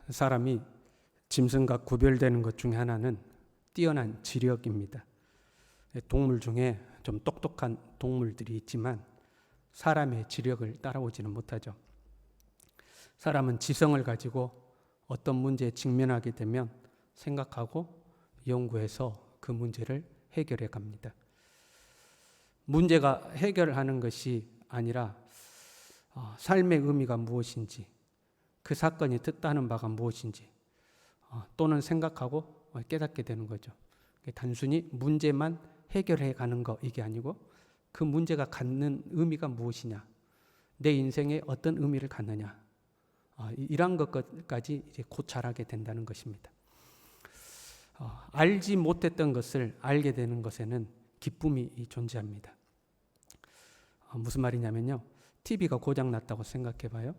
사람이 짐승과 구별되는 것 중에 하나는 뛰어난 지력입니다. 동물 중에 좀 똑똑한 동물들이 있지만 사람의 지력을 따라오지는 못하죠. 사람은 지성을 가지고 어떤 문제에 직면하게 되면 생각하고 연구해서 그 문제를 해결해 갑니다. 문제가 해결하는 것이 아니라 삶의 의미가 무엇인지, 그 사건이 뜻하는 바가 무엇인지 또는 생각하고 깨닫게 되는 거죠. 단순히 문제만 해결해 가는 거 이게 아니고 그 문제가 갖는 의미가 무엇이냐, 내 인생에 어떤 의미를 갖느냐, 이런 것까지 이제 고찰하게 된다는 것입니다. 알지 못했던 것을 알게 되는 것에는 기쁨이 존재합니다. 무슨 말이냐면요, TV가 고장났다고 생각해 봐요.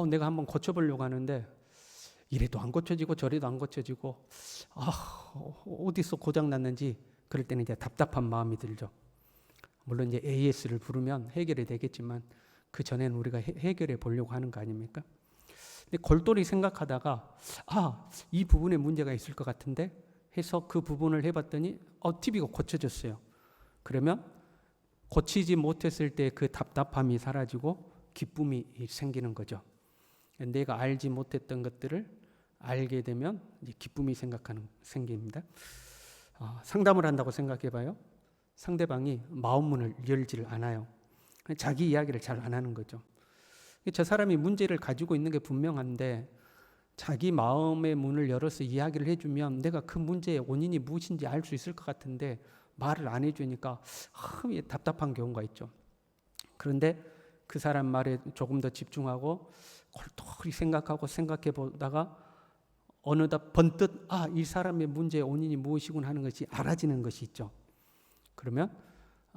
내가 한번 고쳐보려고 하는데 이래도 안 고쳐지고 저래도 안 고쳐지고 어디서 고장났는지 그럴 때는 이제 답답한 마음이 들죠. 물론 이제 AS를 부르면 해결이 되겠지만 그 전에는 우리가 해결해 보려고 하는 거 아닙니까? 근데 골똘히 생각하다가 이 부분에 문제가 있을 것 같은데 해서 그 부분을 해봤더니 TV가 고쳐졌어요. 그러면 고치지 못했을 때 그 답답함이 사라지고 기쁨이 생기는 거죠. 내가 알지 못했던 것들을 알게 되면 이제 기쁨이 생깁니다. 상담을 한다고 생각해봐요. 상대방이 마음문을 열지를 않아요. 자기 이야기를 잘 안 하는 거죠. 저 사람이 문제를 가지고 있는 게 분명한데 자기 마음의 문을 열어서 이야기를 해주면 내가 그 문제의 원인이 무엇인지 알 수 있을 것 같은데 말을 안 해주니까 답답한 경우가 있죠. 그런데 그 사람 말에 조금 더 집중하고 골똘히 생각해 보다가 어느덧 번뜩 이 사람의 문제의 원인이 무엇이군 하는 것이 알아지는 것이 있죠. 그러면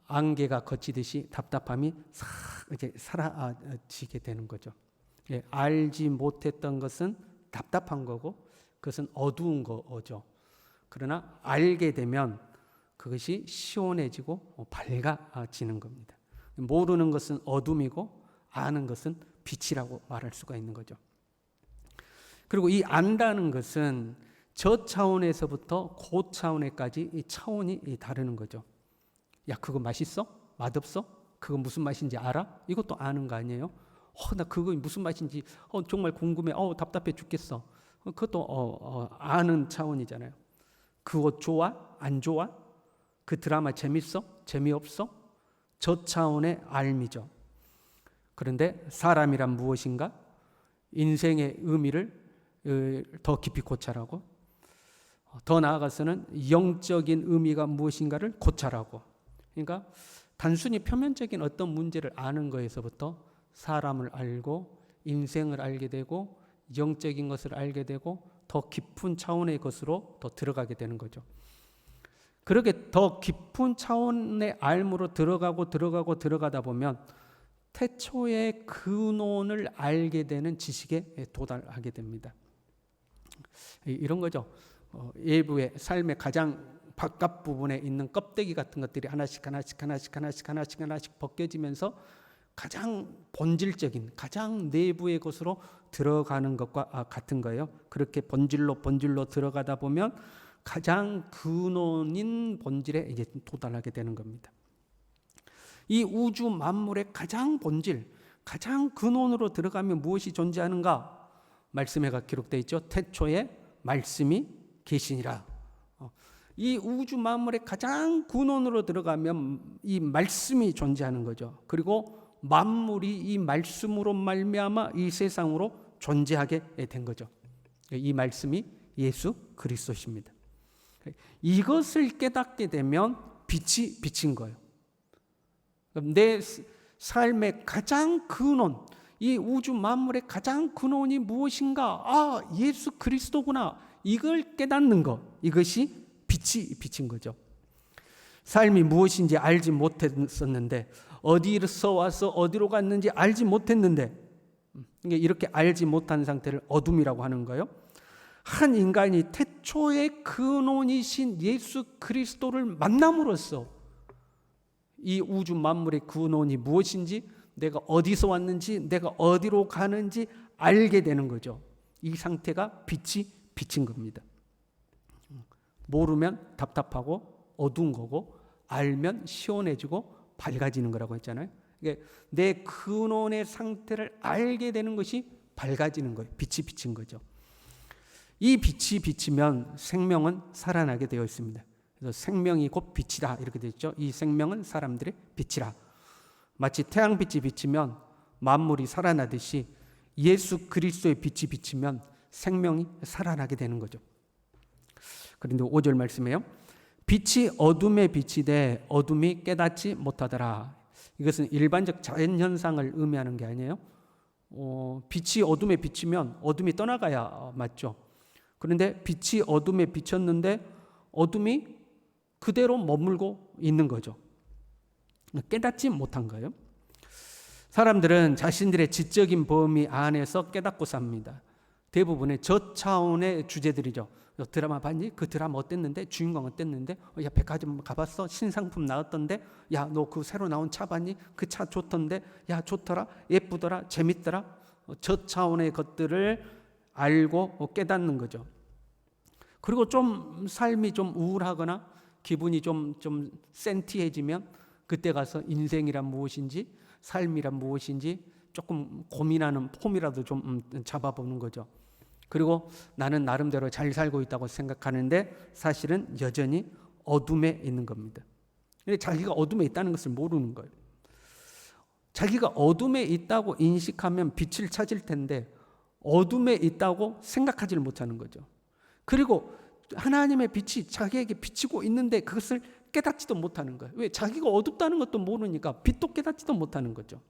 안개가 걷히듯이 답답함이 싹 이제 사라지게 되는 거죠. 알지 못했던 것은 답답한 거고 그것은 어두운 거죠. 그러나 알게 되면 그것이 시원해지고 밝아지는 겁니다. 모르는 것은 어둠이고 아는 것은 빛이라고 말할 수가 있는 거죠. 그리고 이 안다는 것은 저 차원에서부터 그 차원에까지 이 차원이 다르는 거죠. 야, 그거 맛있어? 맛없어? 그거 무슨 맛인지 알아? 이것도 아는 거 아니에요? 나 그거 무슨 맛인지 정말 궁금해. 답답해 죽겠어. 그것도 아는 차원이잖아요. 그 옷 좋아? 안 좋아? 그 드라마 재밌어? 재미없어? 저 차원의 알미죠. 그런데 사람이란 무엇인가? 인생의 의미를 더 깊이 고찰하고 더 나아가서는 영적인 의미가 무엇인가를 고찰하고, 그러니까 단순히 표면적인 어떤 문제를 아는 것에서부터 사람을 알고 인생을 알게 되고 영적인 것을 알게 되고 더 깊은 차원의 것으로 더 들어가게 되는 거죠. 그렇게 더 깊은 차원의 알무로 들어가다 보면 태초의 근원을 알게 되는 지식에 도달하게 됩니다. 이런 거죠. 예부의 삶의 가장 바깥 부분에 있는 껍데기 같은 것들이 하나씩 벗겨지면서 가장 본질적인, 가장 내부의 것으로 들어가는 것과 같은 거예요. 그렇게 본질로 들어가다 보면 가장 근원인 본질에 이제 도달하게 되는 겁니다. 이 우주 만물의 가장 본질, 가장 근원으로 들어가면 무엇이 존재하는가? 말씀에가 기록되어 있죠. 태초에 말씀이 계시니라. 이 우주 만물의 가장 근원으로 들어가면 이 말씀이 존재하는 거죠. 그리고 만물이 이 말씀으로 말미암아 이 세상으로 존재하게 된 거죠. 이 말씀이 예수 그리스도십니다. 이것을 깨닫게 되면 빛이 비친 거예요. 내 삶의 가장 근원, 이 우주 만물의 가장 근원이 무엇인가? 예수 그리스도구나. 이걸 깨닫는 것, 이것이 빛이 비친 거죠. 삶이 무엇인지 알지 못했었는데, 어디서 와서 어디로 갔는지 알지 못했는데, 이렇게 알지 못한 상태를 어둠이라고 하는 거예요. 한 인간이 태초의 근원이신 예수 그리스도를 만남으로써 이 우주 만물의 근원이 무엇인지, 내가 어디서 왔는지, 내가 어디로 가는지 알게 되는 거죠. 이 상태가 빛인 겁니다. 모르면 답답하고 어두운 거고, 알면 시원해지고 밝아지는 거라고 했잖아요. 내 근원의 상태를 알게 되는 것이 밝아지는 거예요. 빛이 비친 거죠. 이 빛이 비치면 생명은 살아나게 되어 있습니다. 그래서 생명이 곧 빛이다 이렇게 되어 있죠. 이 생명은 사람들의 빛이라. 마치 태양빛이 비치면 만물이 살아나듯이 예수 그리스도의 빛이 비치면 생명이 살아나게 되는 거죠. 그런데 5절 말씀에요. 빛이 어둠에 비치되 어둠이 깨닫지 못하더라. 이것은 일반적 자연현상을 의미하는 게 아니에요. 빛이 어둠에 비치면 어둠이 떠나가야 맞죠. 그런데 빛이 어둠에 비쳤는데 어둠이 그대로 머물고 있는 거죠. 깨닫지 못한 거예요. 사람들은 자신들의 지적인 범위 안에서 깨닫고 삽니다. 대부분의 저차원의 주제들이죠. 드라마 봤니? 그 드라마 어땠는데? 주인공 어땠는데? 야, 백화점 가봤어? 신상품 나왔던데? 야, 너 그 새로 나온 차 봤니? 그 차 좋던데? 야, 좋더라? 예쁘더라? 재밌더라? 저차원의 것들을 알고 깨닫는 거죠. 그리고 좀 삶이 좀 우울하거나 기분이 좀 센티해지면 그때 가서 인생이란 무엇인지, 삶이란 무엇인지 조금 고민하는 폼이라도 좀 잡아보는 거죠. 그리고 나는 나름대로 잘 살고 있다고 생각하는데 사실은 여전히 어둠에 있는 겁니다. 근데 자기가 어둠에 있다는 것을 모르는 거예요. 자기가 어둠에 있다고 인식하면 빛을 찾을 텐데 어둠에 있다고 생각하지를 못하는 거죠. 그리고 하나님의 빛이 자기에게 비치고 있는데 그것을 깨닫지도 못하는 거예요. 왜? 자기가 어둡다는 것도 모르니까 빛도 깨닫지도 못하는 거죠.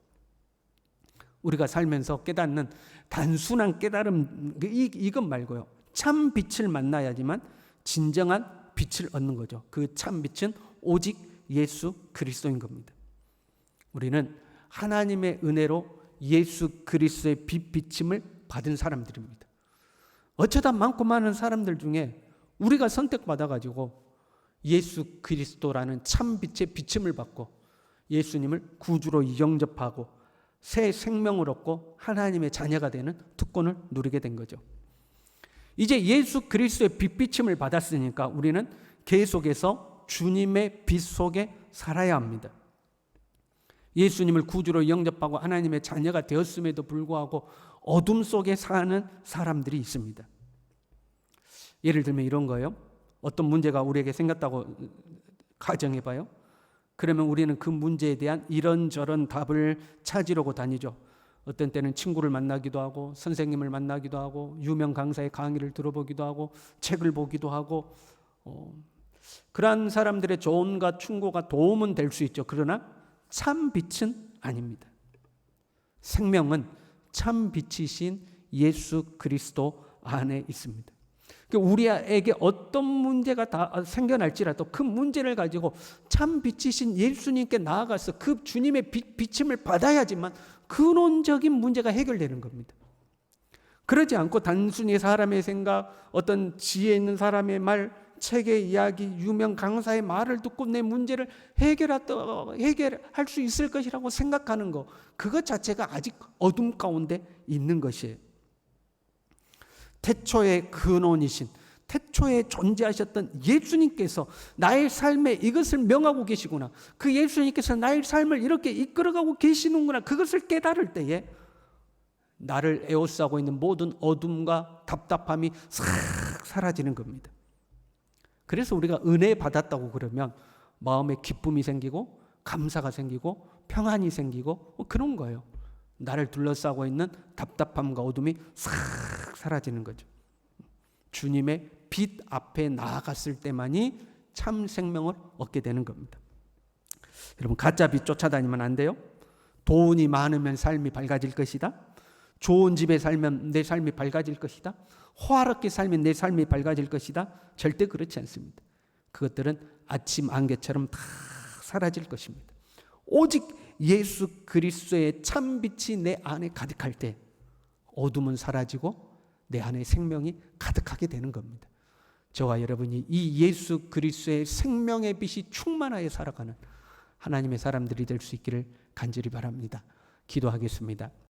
우리가 살면서 깨닫는 단순한 깨달음, 이것 말고요. 참 빛을 만나야지만 진정한 빛을 얻는 거죠. 그 참 빛은 오직 예수 그리스도인 겁니다. 우리는 하나님의 은혜로 예수 그리스도의 빛 비침을 받은 사람들입니다. 어쩌다 많고 많은 사람들 중에 우리가 선택받아가지고 예수 그리스도라는 참 빛의 비침을 받고 예수님을 구주로 영접하고 새 생명을 얻고 하나님의 자녀가 되는 특권을 누리게 된 거죠. 이제 예수 그리스도의 빛비침을 받았으니까 우리는 계속해서 주님의 빛 속에 살아야 합니다. 예수님을 구주로 영접하고 하나님의 자녀가 되었음에도 불구하고 어둠 속에 사는 사람들이 있습니다. 예를 들면 이런 거예요. 어떤 문제가 우리에게 생겼다고 가정해봐요. 그러면 우리는 그 문제에 대한 이런저런 답을 찾으려고 다니죠. 어떤 때는 친구를 만나기도 하고 선생님을 만나기도 하고 유명 강사의 강의를 들어보기도 하고 책을 보기도 하고 그러한 사람들의 조언과 충고가 도움은 될 수 있죠. 그러나 참 빛은 아닙니다. 생명은 참 빛이신 예수 그리스도 안에 있습니다. 우리에게 어떤 문제가 다 생겨날지라도 그 문제를 가지고 참 빛이신 예수님께 나아가서 그 주님의 비침을 받아야지만 근원적인 문제가 해결되는 겁니다. 그러지 않고 단순히 사람의 생각, 어떤 지혜 있는 사람의 말, 책의 이야기, 유명 강사의 말을 듣고 내 문제를 해결할 수 있을 것이라고 생각하는 것, 그것 자체가 아직 어둠 가운데 있는 것이에요. 태초의 근원이신, 태초에 존재하셨던 예수님께서 나의 삶에 이것을 명하고 계시구나. 그 예수님께서 나의 삶을 이렇게 이끌어가고 계시는구나. 그것을 깨달을 때에 나를 에워싸고 있는 모든 어둠과 답답함이 싹 사라지는 겁니다. 그래서 우리가 은혜 받았다고 그러면 마음에 기쁨이 생기고 감사가 생기고 평안이 생기고 그런 거예요. 나를 둘러싸고 있는 답답함과 어둠이 싹 사라지는 거죠. 주님의 빛 앞에 나아갔을 때만이 참 생명을 얻게 되는 겁니다. 여러분, 가짜 빛 쫓아다니면 안 돼요. 돈이 많으면 삶이 밝아질 것이다. 좋은 집에 살면 내 삶이 밝아질 것이다. 호화롭게 살면 내 삶이 밝아질 것이다. 절대 그렇지 않습니다. 그것들은 아침 안개처럼 다 사라질 것입니다. 오직 예수 그리스도의 참빛이 내 안에 가득할 때 어둠은 사라지고 내 안에 생명이 가득하게 되는 겁니다. 저와 여러분이 이 예수 그리스도의 생명의 빛이 충만하게 살아가는 하나님의 사람들이 될 수 있기를 간절히 바랍니다. 기도하겠습니다.